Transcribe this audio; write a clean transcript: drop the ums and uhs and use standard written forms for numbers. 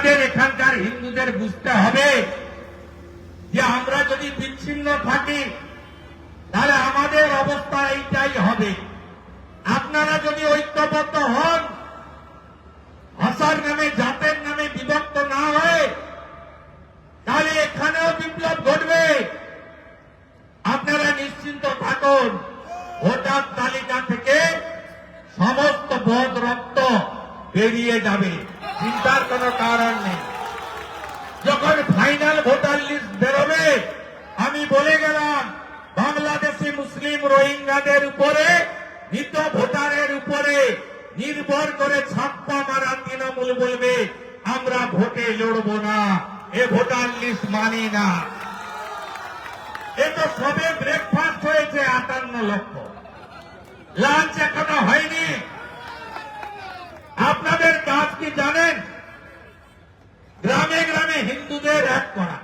আমাদের এখানকার হিন্দুদের বুঝতে হবে যে আমরা যদি বিচ্ছিন্ন থাকি তাহলে আমাদের অবস্থা এইটাই হবে। আপনারা যদি ঐক্যবদ্ধ হন, ভাষার নামে জাতের নামে বিভক্ত না হয়ে, তাহলে এখানেও বিপ্লব ঘটবে। আপনারা নিশ্চিন্ত থাকুন, ভোটার তালিকা থেকে সমস্ত বদ রক্ত বেরিয়ে যাবে, চিন্তার কোনো কারণ নেই। যখন ফাইনাল ভোটার লিস্ট বেরোবে, আমি বলে গেলাম বাংলাদেশি মুসলিম রোহিঙ্গাদের উপরে, মৃত ভোটারের উপরে নির্ভর করে ছাপ্পা মারা তৃণমূল বলবে আমরা ভোটে লড়বো না, এ ভোটার লিস্ট মানি না। এ তো সবে ব্রেকফাস্ট হয়েছে 58 লক্ষ, লাঞ্চ এখনো হয়নি। আপনাদের কাজ কি জানেন? গ্রামে গ্রামে হিন্দুদের এক করা,